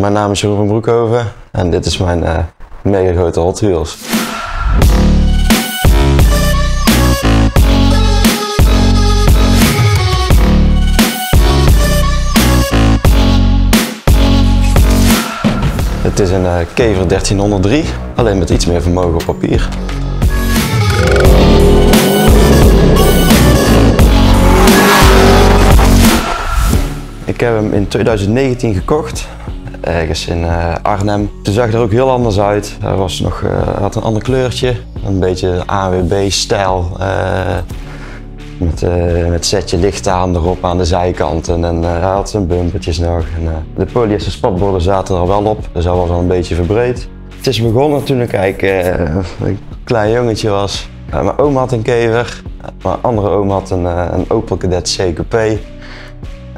Mijn naam is Jeroen van Broekhoven en dit is mijn mega grote Hot Wheels. Het is een Kever 1303, alleen met iets meer vermogen op papier. Ik heb hem in 2019 gekocht, ergens in Arnhem. Toen zag hij er ook heel anders uit. Hij had een ander kleurtje, een beetje ANWB-stijl. Met setje licht aan erop aan de zijkanten en hij had zijn bumpertjes nog. En, de polyester spatborden zaten er wel op, dus hij was al een beetje verbreed. Het is begonnen toen ik een klein jongetje was. Mijn oom had een Kever, mijn andere oom had een Opel Kadett CQP.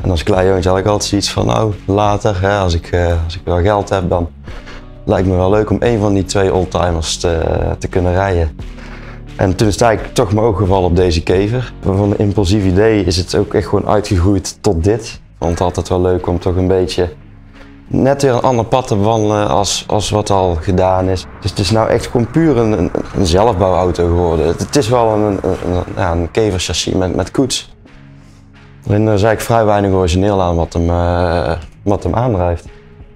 En als klein jongetje had ik altijd zoiets van, nou later, hè, als ik wel geld heb, dan lijkt me wel leuk om een van die twee oldtimers te kunnen rijden. En toen is het eigenlijk toch mijn oog gevallen op deze Kever. Van een impulsief idee is het ook echt gewoon uitgegroeid tot dit. Ik vond het altijd wel leuk om toch een beetje net weer een ander pad te bewandelen als wat al gedaan is. Dus het is nou echt gewoon puur een zelfbouwauto geworden. Het is wel een Kever chassis met koets. Alleen er is eigenlijk vrij weinig origineel aan wat hem aandrijft.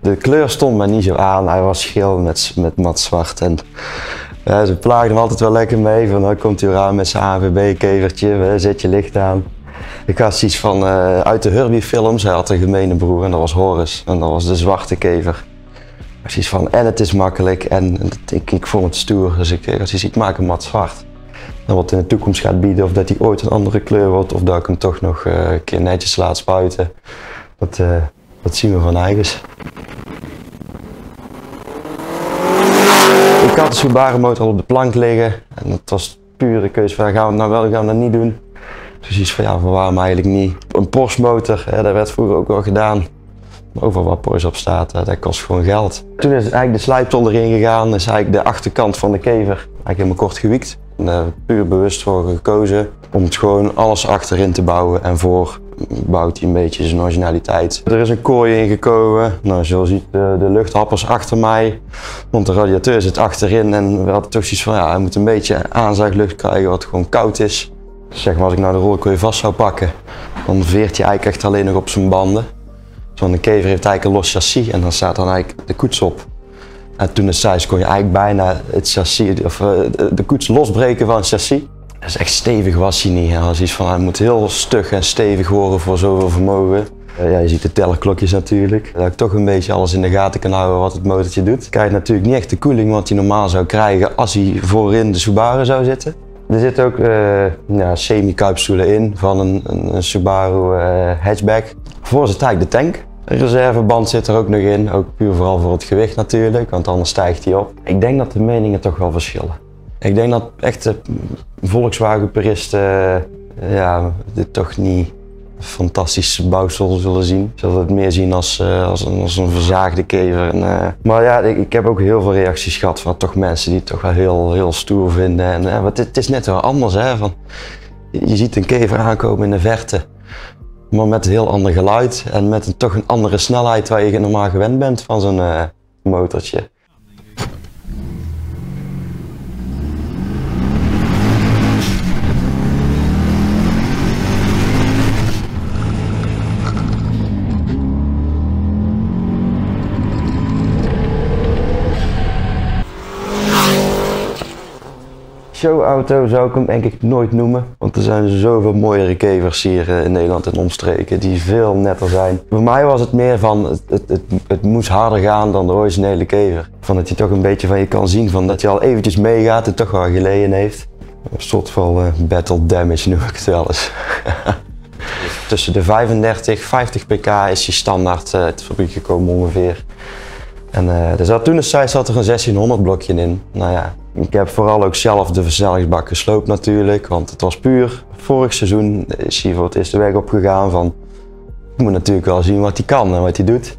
De kleur stond me niet zo aan, hij was geel met mat zwart. En ja, ze plaagden hem altijd wel lekker mee, van dan komt hij weer aan met zijn ANWB-kevertje, zet je licht aan. Ik had zoiets van uit de Herbie-films, hij had een gemene broer en dat was Horus en dat was de zwarte Kever. Ik had zoiets van, en het is makkelijk en ik vond het stoer, dus ik had zoiets, ik maak hem mat zwart. En wat in de toekomst gaat bieden, of dat hij ooit een andere kleur wordt, of dat ik hem toch nog een keer netjes laat spuiten. Dat zien we van eigens. Ik had de Subaru motor al op de plank liggen en het was puur de keuze van gaan we het nou wel, gaan we dat niet doen. Dus iets van ja, van waarom eigenlijk niet. Een Porsche motor, dat werd vroeger ook wel gedaan. Maar overal waar Porsche op staat, dat kost gewoon geld. Toen is eigenlijk de slijptol erin gegaan, is eigenlijk de achterkant van de Kever eigenlijk helemaal kort gewiekt. En puur bewust voor gekozen om het gewoon alles achterin te bouwen en voor bouwt hij een beetje zijn originaliteit. Er is een kooi ingekomen, nou, zoals je ziet de luchthappers achter mij, want de radiateur zit achterin en we hadden toch zoiets van ja, hij moet een beetje aanzuiglucht krijgen wat gewoon koud is. Dus zeg maar als ik nou de rolkooi vast zou pakken, dan veert hij eigenlijk echt alleen nog op zijn banden. Want een Kever heeft eigenlijk een los chassis en dan staat dan eigenlijk de koets op. En toen destijds kon je eigenlijk bijna het chassis, of de koets losbreken van het chassis. Dus echt stevig was hij niet. Hij was iets van, hij moet heel stug en stevig worden voor zoveel vermogen. Ja, je ziet de tellerklokjes natuurlijk. Dat ik toch een beetje alles in de gaten kan houden wat het motortje doet. Je krijgt natuurlijk niet echt de koeling wat hij normaal zou krijgen als hij voorin de Subaru zou zitten. Er zitten ook semi-kuipstoelen in van een Subaru hatchback. Voor zit eigenlijk de tank. De reserveband zit er ook nog in, ook puur vooral voor het gewicht natuurlijk, want anders stijgt hij op. Ik denk dat de meningen toch wel verschillen. Ik denk dat echte Volkswagen-puristen dit toch niet een fantastische bouwsel zullen zien. Ze zullen het meer zien als een verzaagde Kever. Maar ja, ik heb ook heel veel reacties gehad van toch mensen die het toch wel heel stoer vinden. En, het is net wel anders. Hè, je ziet een Kever aankomen in de verte, maar met een heel ander geluid en met toch een andere snelheid waar je normaal gewend bent van zo'n motortje. Showauto zou ik hem denk ik nooit noemen, want er zijn zoveel mooiere Kevers hier in Nederland en omstreken die veel netter zijn. Voor mij was het meer van, het moest harder gaan dan de originele Kever. Van dat je toch een beetje van je kan zien van dat je al eventjes meegaat en toch wel geleden heeft. Een soort van battle damage noem ik het wel eens. Tussen de 35 en 50 pk is je standaard uit de fabriek gekomen ongeveer. En toen zat er een 1600 blokje in. Nou ja, ik heb vooral ook zelf de versnellingsbak gesloopt natuurlijk, want het was puur. Vorig seizoen is hij voor het eerst de weg opgegaan van, je moet natuurlijk wel zien wat hij kan en wat hij doet.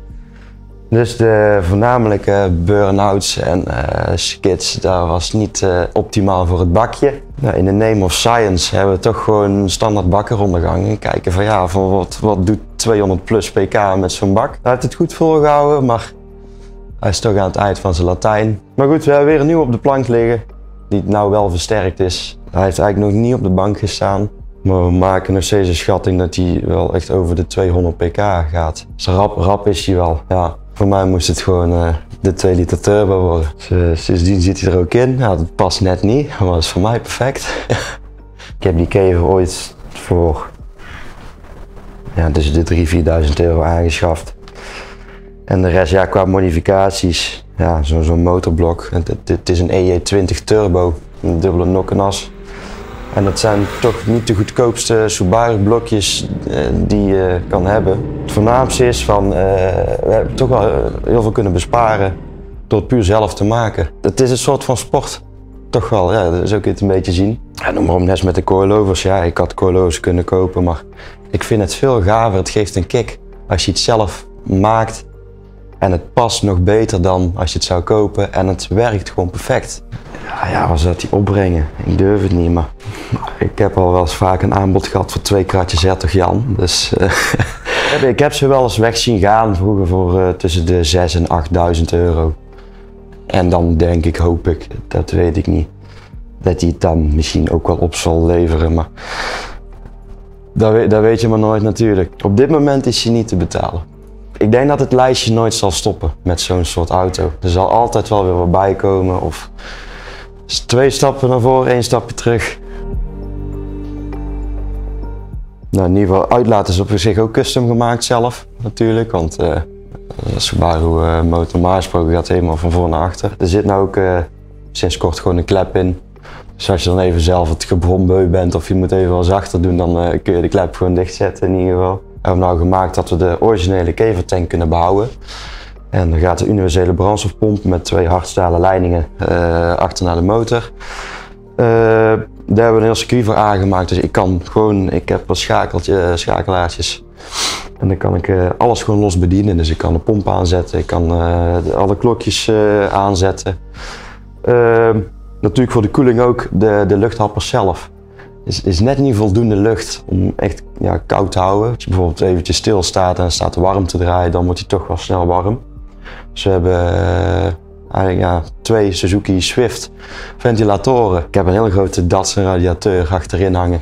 Dus de voornamelijke burn-outs en skids, dat was niet optimaal voor het bakje. Nou, in the name of science hebben we toch gewoon een standaard bakker ondergangen en kijken van ja, wat doet 200 plus pk met zo'n bak. Hij heeft het goed volgehouden, maar Hij is toch aan het eind van zijn Latijn. Maar goed, we hebben weer een nieuw op de plank liggen. Die nou wel versterkt is. Hij heeft eigenlijk nog niet op de bank gestaan. Maar we maken nog steeds een schatting dat hij wel echt over de 200 pk gaat. Dus rap is hij wel. Ja, voor mij moest het gewoon de 2 liter turbo worden. Dus, sindsdien zit hij er ook in. Ja, dat past net niet, maar dat is voor mij perfect. Ik heb die kever ooit voor tussen de 3.000–4.000 euro aangeschaft. En de rest, ja, qua modificaties, ja, zo'n motorblok. Het is een EJ20 turbo, een dubbele nokkenas. En dat zijn toch niet de goedkoopste Subaru blokjes die je kan hebben. Het voornaamste is van, we hebben toch wel heel veel kunnen besparen door het puur zelf te maken. Het is een soort van sport. Toch wel, ja, dat is ook het een beetje zien. Ja, noem maar op, net met de coilovers. Ja, ik had coilovers kunnen kopen, maar ik vind het veel gaver. Het geeft een kick als je het zelf maakt. En het past nog beter dan als je het zou kopen en het werkt gewoon perfect. Ja, wat zou die opbrengen? Ik durf het niet, maar ik heb al wel eens vaak een aanbod gehad voor 2 kratjes Hertog Jan. Dus ik heb ze wel eens weg zien gaan vroeger voor tussen de 6.000 en 8.000 euro. En dan denk ik, hoop ik, dat weet ik niet, dat hij het dan misschien ook wel op zal leveren. Maar dat weet je maar nooit natuurlijk. Op dit moment is hij niet te betalen. Ik denk dat het lijstje nooit zal stoppen met zo'n soort auto. Er zal altijd wel weer wat bij komen of 2 stappen naar voren, 1 stapje terug. Nou, in ieder geval, uitlaat is op zich ook custom gemaakt zelf natuurlijk, want de Subaru motor normaal gesproken gaat helemaal van voor naar achter. Er zit nou ook sinds kort gewoon een klep in. Dus als je dan even zelf het gebrombeu bent of je moet even wat zachter doen, dan kun je de klep gewoon dichtzetten in ieder geval. We hebben nou gemaakt dat we de originele kevertank kunnen behouden. En dan gaat de universele brandstofpomp met 2 hardstalen leidingen achter naar de motor. Daar hebben we een heel circuit voor aangemaakt, dus ik heb wat schakelaartjes. En dan kan ik alles gewoon los bedienen. Dus ik kan de pomp aanzetten, ik kan alle klokjes aanzetten. Natuurlijk voor de koeling ook de luchthappers zelf. Is net niet voldoende lucht om echt koud te houden. Als je bijvoorbeeld eventjes stil staat en staat warm te draaien, dan wordt hij toch wel snel warm. Dus we hebben eigenlijk 2 Suzuki Swift ventilatoren. Ik heb een hele grote Datsun radiateur achterin hangen.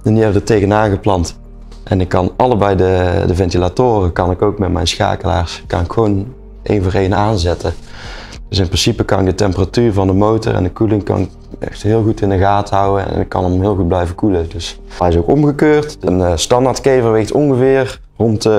En die hebben we er tegenaan geplant. En ik kan allebei de ventilatoren kan ik ook met mijn schakelaars gewoon 1 voor 1 aanzetten. Dus in principe kan ik de temperatuur van de motor en de koeling kan ik echt heel goed in de gaten houden en ik kan hem heel goed blijven koelen. Dus hij is ook omgekeurd. Een standaard kever weegt ongeveer rond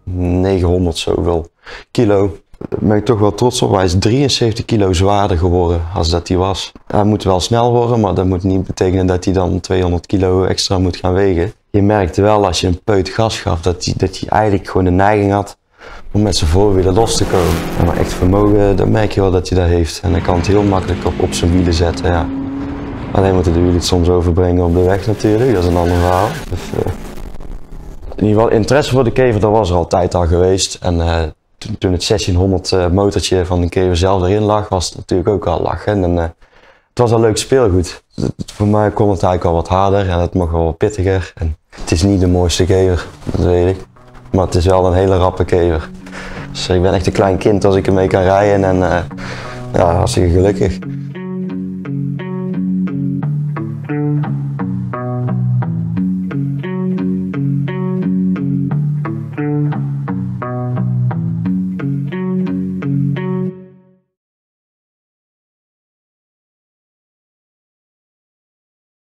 900 zoveel kilo. Daar ben ik toch wel trots op. Hij is 73 kilo zwaarder geworden als dat hij was. Hij moet wel snel worden, maar dat moet niet betekenen dat hij dan 200 kilo extra moet gaan wegen. Je merkte wel als je een peut gas gaf dat hij eigenlijk gewoon de neiging had om met zijn voorwielen los te komen. Ja, maar echt vermogen, dan merk je wel dat hij dat heeft. En dan kan het heel makkelijk op zijn wielen zetten. Ja. Alleen moeten de wielen het soms overbrengen op de weg natuurlijk, dat is een ander verhaal. Dus, in ieder geval interesse voor de kever, dat was er altijd al geweest. En toen het 1600 motortje van de kever zelf erin lag, was het natuurlijk ook al lachen. En het was al leuk speelgoed. Voor mij kon het eigenlijk al wat harder en het mocht wel wat pittiger. En het is niet de mooiste kever, dat weet ik. Maar het is wel een hele rappe kever. Dus ik ben echt een klein kind als ik ermee kan rijden en hartstikke gelukkig.